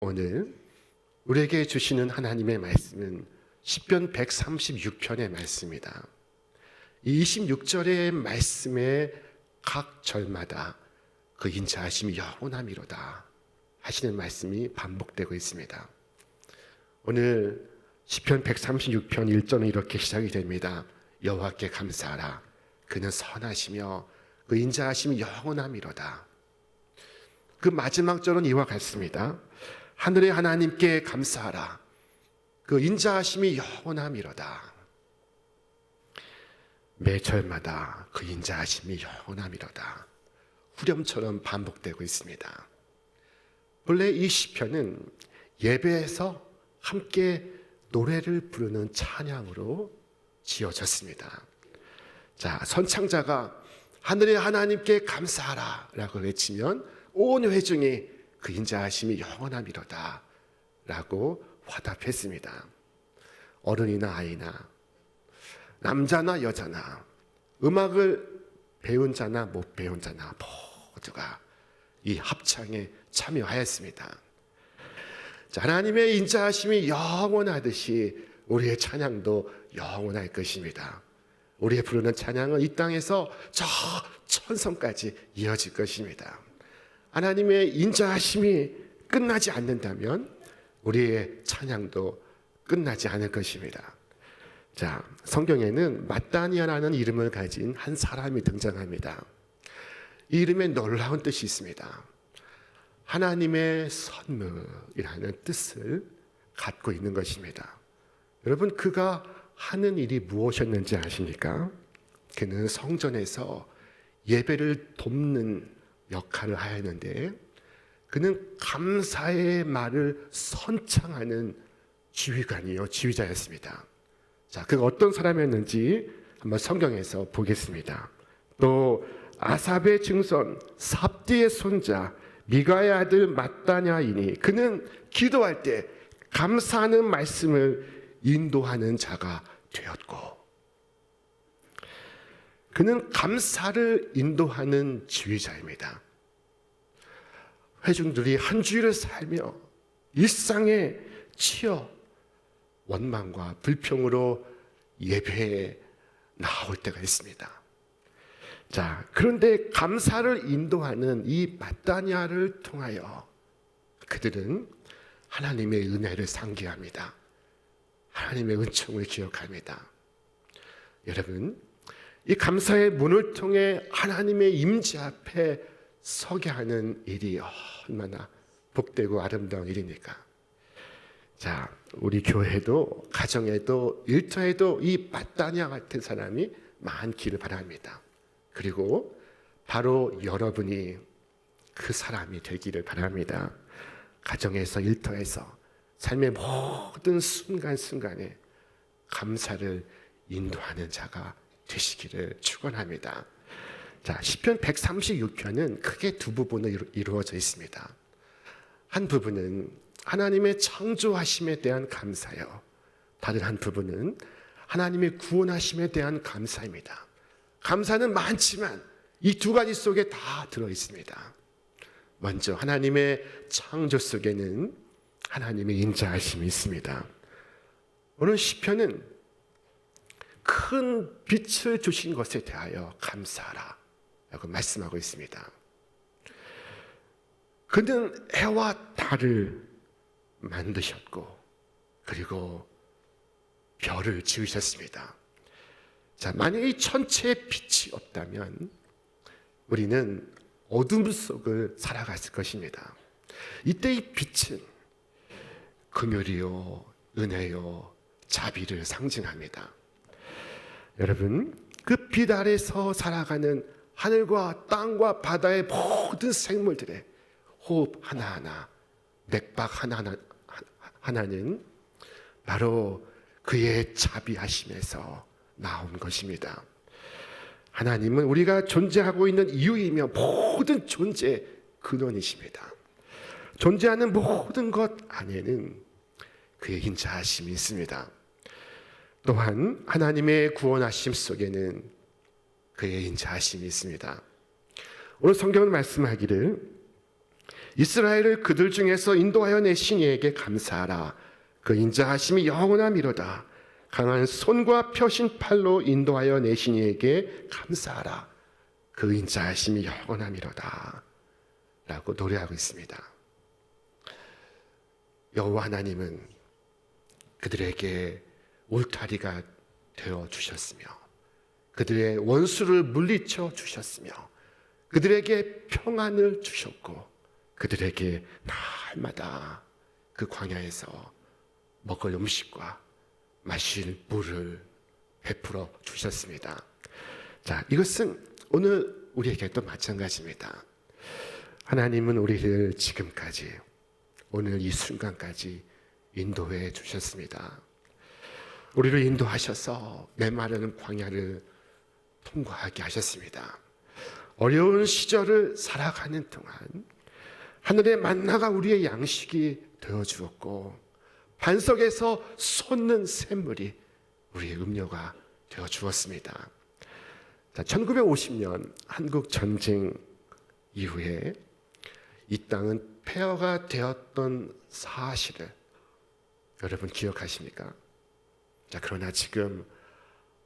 오늘 우리에게 주시는 하나님의 말씀은 시편 136편의 말씀입니다. 이 26절의 말씀의 각 절마다 그 인자하심이 영원함이로다 하시는 말씀이 반복되고 있습니다. 오늘 시편 136편 1절은 이렇게 시작이 됩니다. 여호와께 감사하라. 그는 선하시며 그 인자하심이 영원함이로다. 그 마지막 절은 이와 같습니다. 하늘의 하나님께 감사하라. 그 인자하심이 영원함이로다. 매 절마다 그 인자하심이 영원함이로다. 후렴처럼 반복되고 있습니다. 본래 이 시편은 예배에서 함께 노래를 부르는 찬양으로 지어졌습니다. 자, 선창자가 하늘의 하나님께 감사하라 라고 외치면 온 회중이 그 인자하심이 영원함이로다 라고 화답했습니다. 어른이나 아이나 남자나 여자나 음악을 배운 자나 못 배운 자나 모두가 이 합창에 참여하였습니다. 자, 하나님의 인자하심이 영원하듯이 우리의 찬양도 영원할 것입니다. 우리의 부르는 찬양은 이 땅에서 저 천성까지 이어질 것입니다. 하나님의 인자하심이 끝나지 않는다면 우리의 찬양도 끝나지 않을 것입니다. 자, 성경에는 마따니아라는 이름을 가진 한 사람이 등장합니다. 이 이름에 놀라운 뜻이 있습니다. 하나님의 선물이라는 뜻을 갖고 있는 것입니다. 여러분, 그가 하는 일이 무엇이었는지 아십니까? 그는 성전에서 예배를 돕는 역할을 하였는데 그는 감사의 말을 선창하는 지휘관이요, 지휘자였습니다. 자, 그가 어떤 사람이었는지 한번 성경에서 보겠습니다. 또 아삽의 증손 삽디의 손자 미가의 아들 마따냐이니 그는 기도할 때 감사하는 말씀을 인도하는 자가 되었고, 그는 감사를 인도하는 지휘자입니다. 회중들이 한 주일을 살며 일상에 치여 원망과 불평으로 예배에 나올 때가 있습니다. 자, 그런데 감사를 인도하는 이 마따냐를 통하여 그들은 하나님의 은혜를 상기합니다. 하나님의 은총을 기억합니다. 여러분, 이 감사의 문을 통해 하나님의 임재 앞에 서게 하는 일이 얼마나 복되고 아름다운 일입니까? 자, 우리 교회도 가정에도 일터에도 이 마따냐 같은 사람이 많기를 바랍니다. 그리고 바로 여러분이 그 사람이 되기를 바랍니다. 가정에서 일터에서 삶의 모든 순간순간에 감사를 인도하는 자가 되시기를 축원합니다. 자, 시편 136편은 크게 두 부분으로 이루어져 있습니다. 한 부분은 하나님의 창조하심에 대한 감사요. 다른 한 부분은 하나님의 구원하심에 대한 감사입니다. 감사는 많지만 이 두 가지 속에 다 들어 있습니다. 먼저 하나님의 창조 속에는 하나님의 인자하심이 있습니다. 오늘 시편은 큰 빛을 주신 것에 대하여 감사하라 라고 말씀하고 있습니다. 그는 해와 달을 만드셨고 그리고 별을 지으셨습니다. 자, 만약 이 천체에 빛이 없다면 우리는 어둠 속을 살아갔을 것입니다. 이때 이 빛은 긍휼이요, 은혜요, 자비를 상징합니다. 여러분, 그 빛 아래서 살아가는 하늘과 땅과 바다의 모든 생물들의 호흡 하나하나, 맥박 하나하나는 바로 그의 자비하심에서 나온 것입니다. 하나님은 우리가 존재하고 있는 이유이며 모든 존재의 근원이십니다. 존재하는 모든 것 안에는 그의 인자하심이 있습니다. 또한 하나님의 구원하심 속에는 그의 인자하심이 있습니다. 오늘 성경은 말씀하기를 이스라엘을 그들 중에서 인도하여 내신 이에게 감사하라. 그 인자하심이 영원함이로다. 강한 손과 펴신 팔로 인도하여 내신 이에게 감사하라. 그 인자하심이 영원함이로다. 라고 노래하고 있습니다. 여호와 하나님은 그들에게 울타리가 되어 주셨으며, 그들의 원수를 물리쳐 주셨으며, 그들에게 평안을 주셨고, 그들에게 날마다 그 광야에서 먹을 음식과 마실 물을 베풀어 주셨습니다. 자, 이것은 오늘 우리에게도 마찬가지입니다. 하나님은 우리를 지금까지, 오늘 이 순간까지 인도해 주셨습니다. 우리를 인도하셔서 메마르는 광야를 통과하게 하셨습니다. 어려운 시절을 살아가는 동안 하늘의 만나가 우리의 양식이 되어 주었고, 반석에서 솟는 샘물이 우리의 음료가 되어 주었습니다. 1950년 한국 전쟁 이후에 이 땅은 폐허가 되었던 사실을 여러분 기억하십니까? 자, 그러나 지금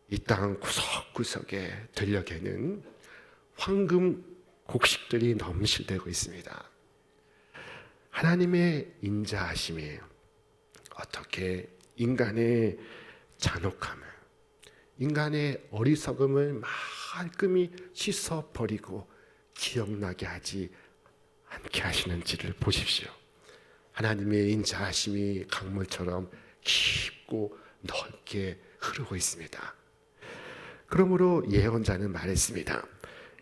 이 땅 구석구석에 들녘에는 황금 곡식들이 넘실대고 있습니다. 하나님의 인자하심이 어떻게 인간의 잔혹함을, 인간의 어리석음을 말끔히 씻어버리고 기억나게 하지 않게 하시는지를 보십시오. 하나님의 인자하심이 강물처럼 깊고 넓게 흐르고 있습니다. 그러므로 예언자는 말했습니다.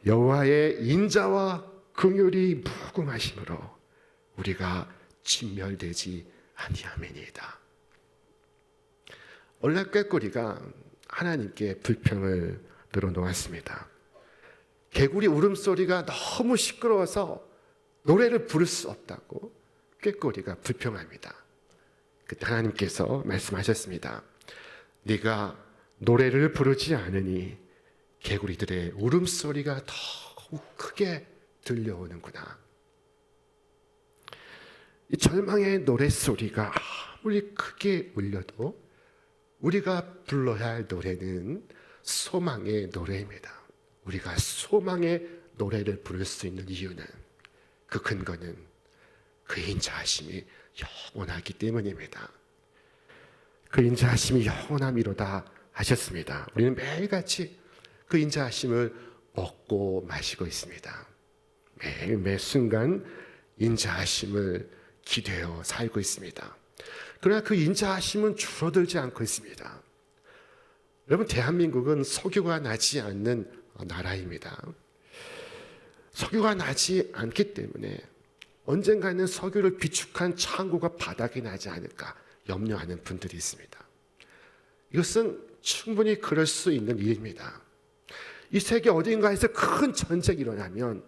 여호와의 인자와 긍휼이 무궁하심으로 우리가 진멸되지 아니하매니이다. 오늘날 꾀꼬리가 하나님께 불평을 늘어놓았습니다. 개구리 울음소리가 너무 시끄러워서 노래를 부를 수 없다고 꾀꼬리가 불평합니다. 그때 하나님께서 말씀하셨습니다. 네가 노래를 부르지 않으니 개구리들의 울음소리가 더욱 크게 들려오는구나. 이 절망의 노랫소리가 아무리 크게 울려도 우리가 불러야 할 노래는 소망의 노래입니다. 우리가 소망의 노래를 부를 수 있는 이유는, 그 근거는 그 인자하심이 영원하기 때문입니다. 그 인자하심이 영원함이로다 하셨습니다. 우리는 매일같이 그 인자하심을 먹고 마시고 있습니다. 매일 매 순간 인자하심을 기대어 살고 있습니다. 그러나 그 인자하심은 줄어들지 않고 있습니다. 여러분, 대한민국은 석유가 나지 않는 나라입니다. 석유가 나지 않기 때문에 언젠가는 석유를 비축한 창고가 바닥이 나지 않을까 염려하는 분들이 있습니다. 이것은 충분히 그럴 수 있는 일입니다. 이 세계 어딘가에서 큰 전쟁이 일어나면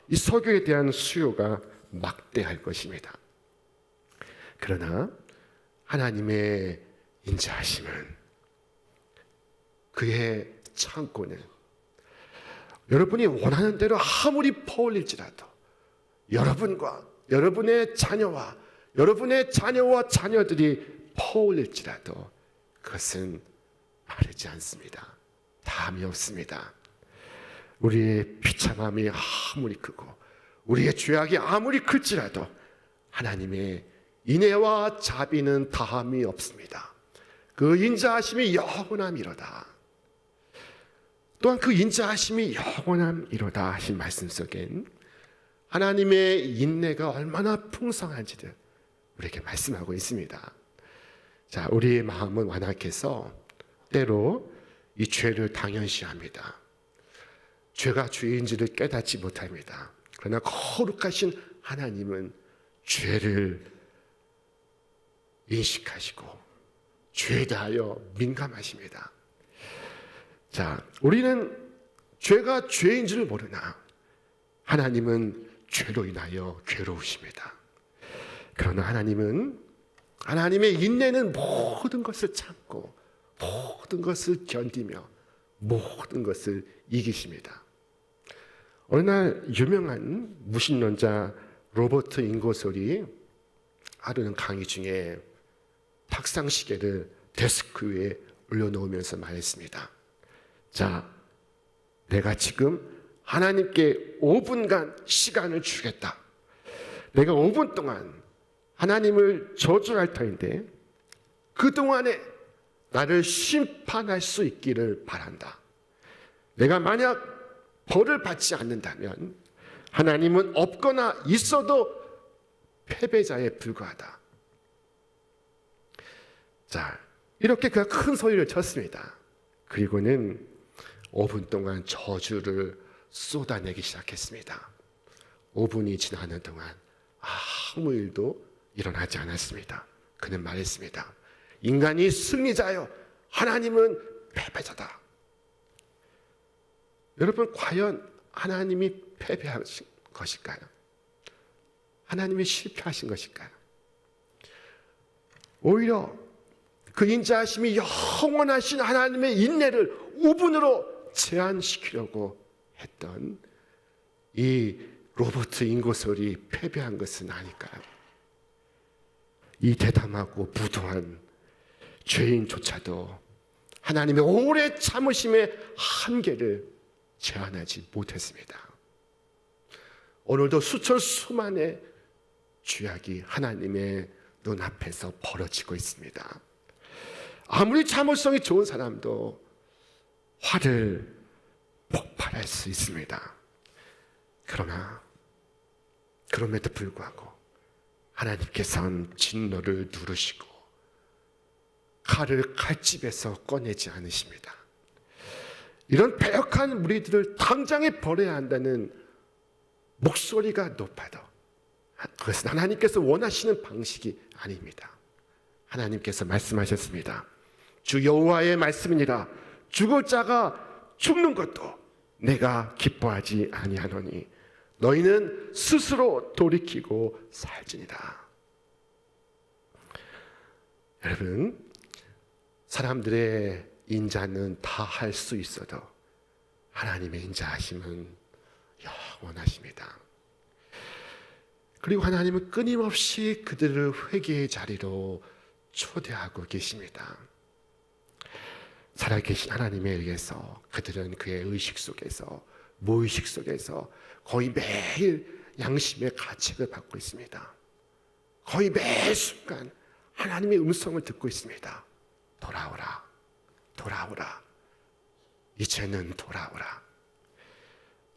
이 석유에 대한 수요가 막대할 것입니다. 그러나 하나님의 인자하심은, 그의 창고는 여러분이 원하는 대로 아무리 퍼올릴지라도 여러분과 여러분의 자녀와 여러분의 자녀와 자녀들이 퍼올릴지라도 그것은 마르지 않습니다. 담이 없습니다. 우리의 비참함이 아무리 크고 우리의 죄악이 아무리 클지라도 하나님의 인애와 자비는 다함이 없습니다. 그 인자하심이 영원함이로다. 또한 그 인자하심이 영원함이로다 하신 말씀 속엔 하나님의 인내가 얼마나 풍성한지를 우리에게 말씀하고 있습니다. 자, 우리의 마음은 완악해서 때로 이 죄를 당연시합니다. 죄가 죄인지를 깨닫지 못합니다. 그러나 거룩하신 하나님은 죄를 인식하시고 죄에 대하여 민감하십니다. 자, 우리는 죄가 죄인 줄 모르나 하나님은 죄로 인하여 괴로우십니다. 그러나 하나님은, 하나님의 인내는 모든 것을 참고 모든 것을 견디며 모든 것을 이기십니다. 어느 날 유명한 무신론자 로버트 인고솔이 하루는 강의 중에 탁상 시계를 데스크 위에 올려놓으면서 말했습니다. 자, 내가 지금 하나님께 5분간 시간을 주겠다. 내가 5분 동안 하나님을 저주할 터인데 그동안에 나를 심판할 수 있기를 바란다. 내가 만약 벌을 받지 않는다면 하나님은 없거나 있어도 패배자에 불과하다. 자, 이렇게 그가 큰 소리를 쳤습니다. 그리고는 5분 동안 저주를 쏟아내기 시작했습니다. 5분이 지나는 동안 아무 일도 일어나지 않았습니다. 그는 말했습니다. 인간이 승리자요, 하나님은 패배자다. 여러분, 과연 하나님이 패배하신 것일까요? 하나님이 실패하신 것일까요? 오히려 그 인자하심이 영원하신 하나님의 인내를 5분으로 제한시키려고 했던 이 로버트 인고솔이 패배한 것은 아닐까요? 이 대담하고 무도한 죄인조차도 하나님의 오래 참으심의 한계를 제한하지 못했습니다. 오늘도 수천 수만의 죄악이 하나님의 눈앞에서 벌어지고 있습니다. 아무리 참을성이 좋은 사람도 화를 폭발할 수 있습니다. 그럼에도 불구하고 하나님께서는 진노를 누르시고 칼을 칼집에서 꺼내지 않으십니다. 이런 배역한 무리들을 당장에 벌해야 한다는 목소리가 높아도 그것은 하나님께서 원하시는 방식이 아닙니다. 하나님께서 말씀하셨습니다. 주 여호와의 말씀이니라. 죽을 자가 죽는 것도 내가 기뻐하지 아니하노니 너희는 스스로 돌이키고 살지니라. 여러분, 사람들의 인자는 다 할 수 있어도 하나님의 인자하심은 영원하십니다. 그리고 하나님은 끊임없이 그들을 회개의 자리로 초대하고 계십니다. 살아계신 하나님에 의해서 그들은 그의 의식 속에서, 무의식 속에서 거의 매일 양심의 가책을 받고 있습니다. 거의 매 순간 하나님의 음성을 듣고 있습니다. 돌아오라, 돌아오라, 이제는 돌아오라.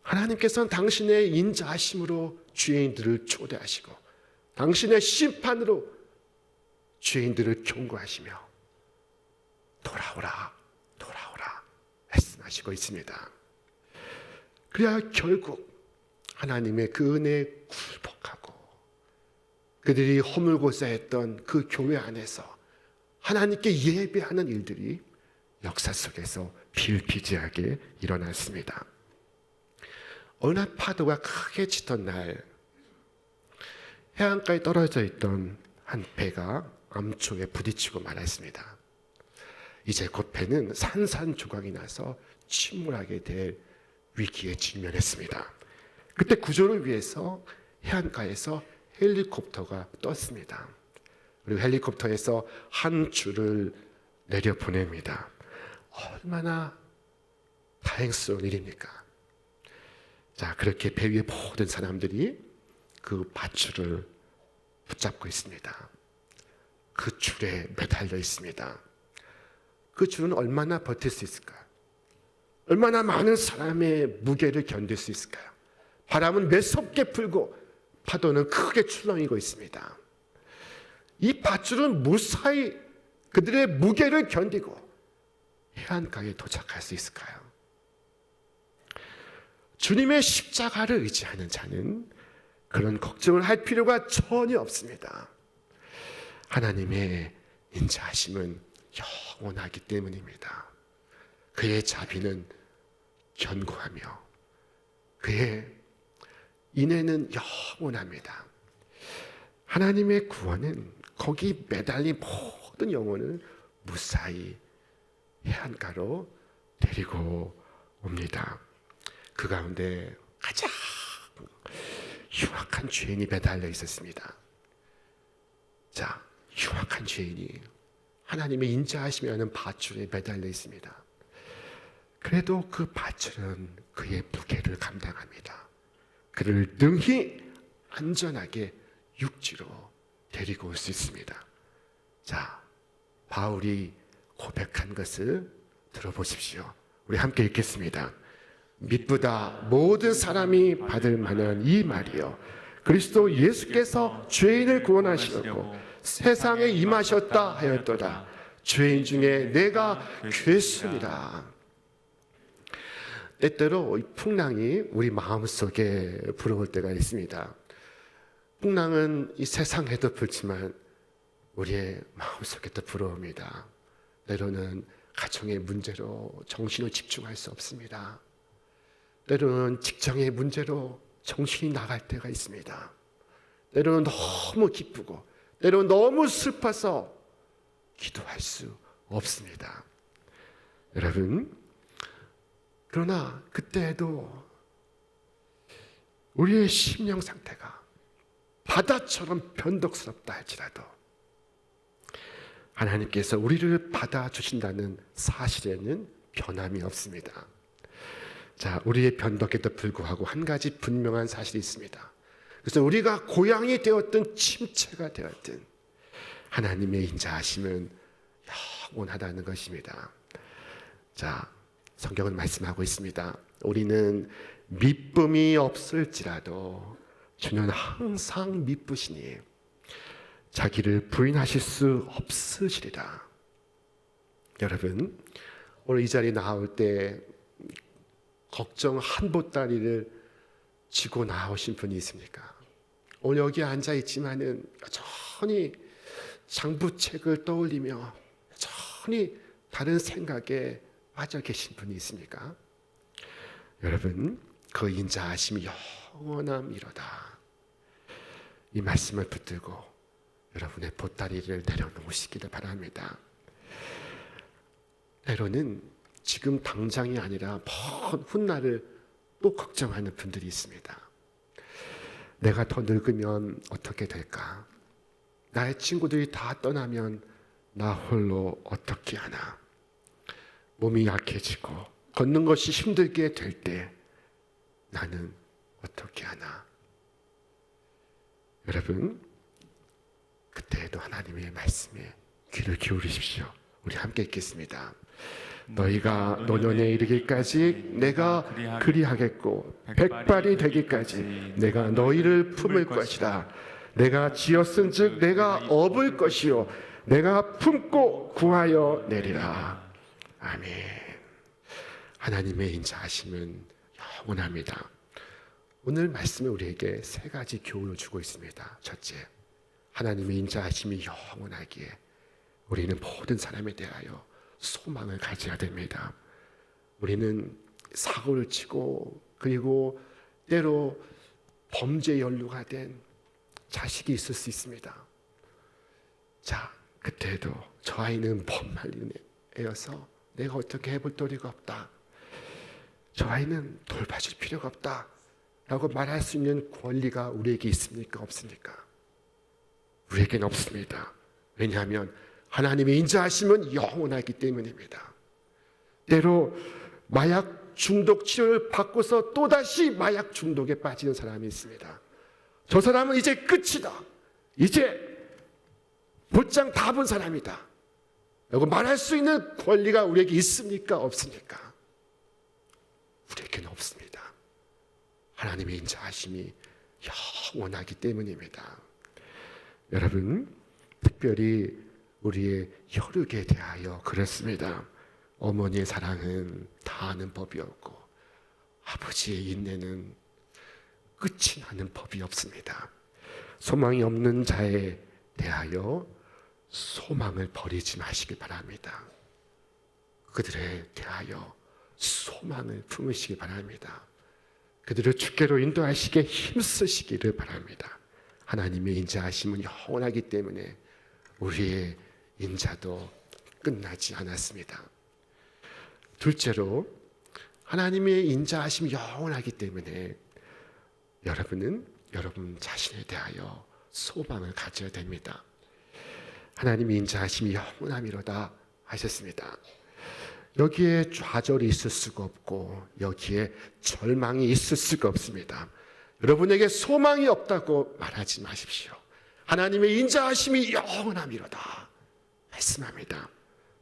하나님께서는 당신의 인자하심으로 죄인들을 초대하시고 당신의 심판으로 죄인들을 경고하시며 돌아오라, 돌아오라 말씀하시고 있습니다. 그래야 결국 하나님의 그 은혜에 굴복하고 그들이 허물고자 했던 그 교회 안에서 하나님께 예배하는 일들이 역사 속에서 비일비재하게 일어났습니다. 어느 날 파도가 크게 치던 날 해안가에 떨어져 있던 한 배가 암초에 부딪히고 말았습니다. 이제 곧 배는 산산조각이 나서 침몰하게 될 위기에 직면했습니다. 그때 구조를 위해서 해안가에서 헬리콥터가 떴습니다. 그리고 헬리콥터에서 한 줄을 내려보냅니다. 얼마나 다행스러운 일입니까? 자, 그렇게 배 위의 모든 사람들이 그 밧줄을 붙잡고 있습니다. 그 줄에 매달려 있습니다. 그 줄은 얼마나 버틸 수 있을까요? 얼마나 많은 사람의 무게를 견딜 수 있을까요? 바람은 매섭게 불고 파도는 크게 출렁이고 있습니다. 이 밧줄은 무사히 그들의 무게를 견디고 해안가에 도착할 수 있을까요? 주님의 십자가를 의지하는 자는 그런 걱정을 할 필요가 전혀 없습니다. 하나님의 인자하심은 영원하기 때문입니다. 그의 자비는 견고하며 그의 인애는 영원합니다. 하나님의 구원은 거기 매달린 모든 영혼을 무사히 해안가로 데리고 옵니다. 그 가운데 가장 흉악한 죄인이 매달려 있었습니다. 자, 흉악한 죄인이 하나님의 인자하심이 하는 밧줄에 매달려 있습니다. 그래도 그 밧줄은 그의 무게를 감당합니다. 그를 능히 안전하게 육지로 데리고 올 수 있습니다. 자, 바울이 고백한 것을 들어보십시오. 우리 함께 읽겠습니다. 미쁘다 모든 사람이 받을 만한 이 말이요 그리스도 예수께서 죄인을 구원하시려고 세상에 임하셨다 하였도다. 죄인 중에 내가 괴수니라. 때때로 이 풍랑이 우리 마음속에 불어올 때가 있습니다. 풍랑은 이 세상에도 불지만 우리의 마음속에도 불어옵니다. 때로는 가정의 문제로 정신을 집중할 수 없습니다. 때로는 직장의 문제로 정신이 나갈 때가 있습니다. 때로는 너무 기쁘고 때로는 너무 슬퍼서 기도할 수 없습니다. 여러분, 그러나 그때에도 우리의 심령 상태가 바다처럼 변덕스럽다 할지라도 하나님께서 우리를 받아주신다는 사실에는 변함이 없습니다. 자, 우리의 변덕에도 불구하고 한 가지 분명한 사실이 있습니다. 그래서 우리가 고향이 되었든 침체가 되었든 하나님의 인자하심은 영원하다는 것입니다. 자, 성경은 말씀하고 있습니다. 우리는 미쁨이 없을지라도 주는 항상 미쁘시니 자기를 부인하실 수 없으시리라. 여러분, 오늘 이 자리에 나올 때 걱정 한 보따리를 지고 나오신 분이 있습니까? 오늘 여기 앉아 있지만은 여전히 장부책을 떠올리며 여전히 다른 생각에 빠져 계신 분이 있습니까? 여러분, 그 인자하심이 영원함이로다. 이 말씀을 붙들고 여러분의 보따리를 내려놓으시기를 바랍니다. 때로는 지금 당장이 아니라 먼 훗날을 또 걱정하는 분들이 있습니다. 내가 더 늙으면 어떻게 될까? 나의 친구들이 다 떠나면 나 홀로 어떻게 하나? 몸이 약해지고 걷는 것이 힘들게 될 때 나는 어떻게 하나? 여러분, 그때에도 하나님의 말씀에 귀를 기울이십시오. 우리 함께 읽겠습니다. 너희가 노년에 이르기까지 내가 그리하겠고 백발이 되기까지 내가 너희를 품을 것이라. 내가 지었은즉 내가 업을 것이요 내가 품고 구하여 내리라. 아멘. 하나님의 인자하심은 영원합니다. 오늘 말씀에 우리에게 세 가지 교훈을 주고 있습니다. 첫째, 하나님의 인자하심이 영원하기에 우리는 모든 사람에 대하여 소망을 가져야 됩니다. 우리는 사고를 치고 그리고 때로 범죄 연루가 된 자식이 있을 수 있습니다. 자, 그때도 저 아이는 못 말리는 애여서 내가 어떻게 해볼 도리가 없다. 저 아이는 돌봐줄 필요가 없다 라고 말할 수 있는 권리가 우리에게 있습니까? 없습니까? 우리에게는 없습니다. 왜냐하면 하나님의 인자하심은 영원하기 때문입니다. 때로 마약 중독 치료를 받고서 또다시 마약 중독에 빠지는 사람이 있습니다. 저 사람은 이제 끝이다. 이제 못장 다 본 사람이다 라고 말할 수 있는 권리가 우리에게 있습니까? 없습니까? 우리에게는 없습니다. 하나님의 인자하심이 영원하기 때문입니다. 여러분, 특별히 우리의 혈육에 대하여 그렇습니다. 어머니의 사랑은 다 아는 법이 없고 아버지의 인내는 끝이 나는 법이 없습니다. 소망이 없는 자에 대하여 소망을 버리지 마시기 바랍니다. 그들에 대하여 소망을 품으시기 바랍니다. 그들을 주께로 인도하시기에 힘쓰시기를 바랍니다. 하나님의 인자하심은 영원하기 때문에 우리의 인자도 끝나지 않았습니다. 둘째로, 하나님의 인자하심이 영원하기 때문에 여러분은 여러분 자신에 대하여 소망을 가져야 됩니다. 하나님이 인자하심이 영원함이로다 하셨습니다. 여기에 좌절이 있을 수가 없고 여기에 절망이 있을 수가 없습니다. 여러분에게 소망이 없다고 말하지 마십시오. 하나님의 인자하심이 영원함이로다 말씀합니다.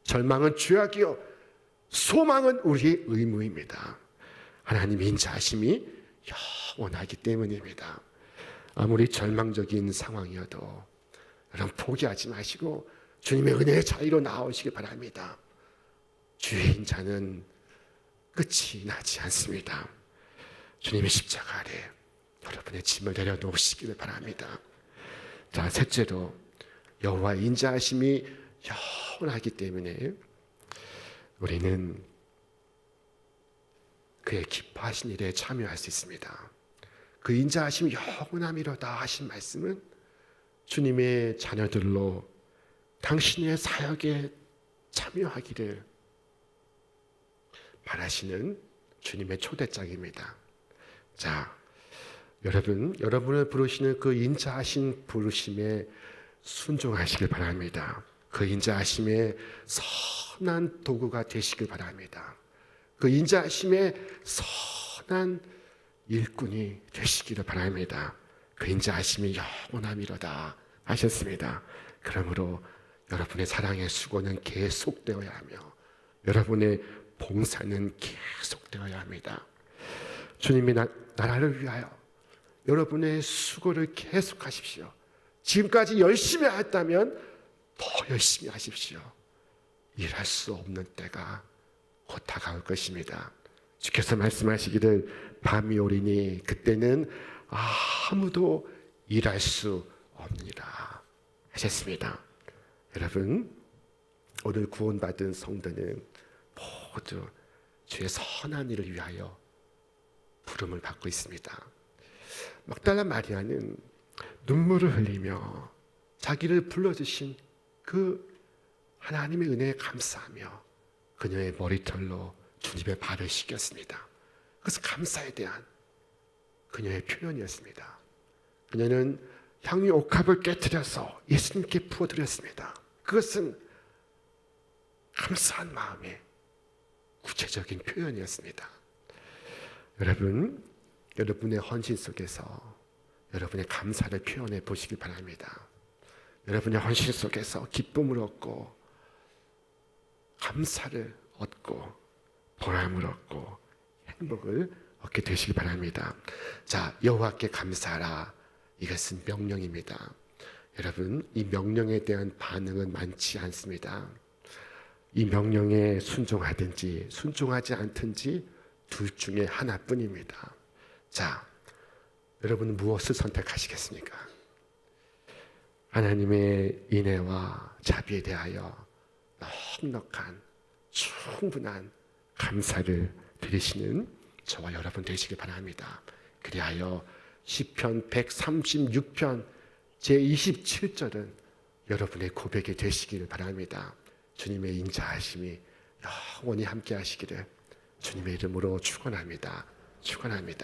절망은 죄악이요 소망은 우리의 의무입니다. 하나님의 인자하심이 영원하기 때문입니다. 아무리 절망적인 상황이어도 여러분 포기하지 마시고 주님의 은혜의 자리로 나오시기 바랍니다. 주의 인자는 끝이 나지 않습니다. 주님의 십자가 아래 여러분의 짐을 내려놓으시기를 바랍니다. 자, 셋째로 여호와의 인자하심이 영원하기 때문에 우리는 그의 기뻐하신 일에 참여할 수 있습니다. 그 인자하심이 영원함이로다 하신 말씀은 주님의 자녀들로 당신의 사역에 참여하기를 바라시는 주님의 초대장입니다. 자, 여러분을 부르시는 그 인자하신 부르심에 순종하시길 바랍니다. 그 인자하심의 선한 도구가 되시길 바랍니다. 그 인자하심의 선한 일꾼이 되시기를 바랍니다. 그 인자하심이 영원함이로다 하셨습니다. 그러므로 여러분의 사랑의 수고는 계속되어야 하며 여러분의 봉사는 계속되어야 합니다. 주님이 나라를 위하여 여러분의 수고를 계속하십시오. 지금까지 열심히 하였다면 더 열심히 하십시오. 일할 수 없는 때가 곧 다가올 것입니다. 주께서 말씀하시기를 밤이 오리니 그때는 아무도 일할 수 없느니라 하셨습니다. 여러분, 오늘 구원받은 성도는 모두 주의 선한 일을 위하여 부름을 받고 있습니다. 막달라 마리아는 눈물을 흘리며 자기를 불러주신 그 하나님의 은혜에 감사하며 그녀의 머리털로 주님의 발을 씻겼습니다. 그것은 감사에 대한 그녀의 표현이었습니다. 그녀는 향유 옥합을 깨뜨려서 예수님께 부어드렸습니다. 그것은 감사한 마음의 구체적인 표현이었습니다. 여러분의 헌신 속에서 여러분의 감사를 표현해 보시길 바랍니다. 여러분의 헌신 속에서 기쁨을 얻고 감사를 얻고 보람을 얻고 행복을 얻게 되시기 바랍니다. 자, 여호와께 감사하라. 이것은 명령입니다. 여러분, 이 명령에 대한 반응은 많지 않습니다. 이 명령에 순종하든지 순종하지 않든지 둘 중에 하나뿐입니다. 자, 여러분은 무엇을 선택하시겠습니까? 하나님의 인애와 자비에 대하여 넉넉한 충분한 감사를 드리시는 저와 여러분 되시길 바랍니다. 그리하여 시편 136편 제27절은 여러분의 고백이 되시기를 바랍니다. 주님의 인자하심이 영원히 함께 하시기를 주님의 이름으로 축원합니다. 축원합니다.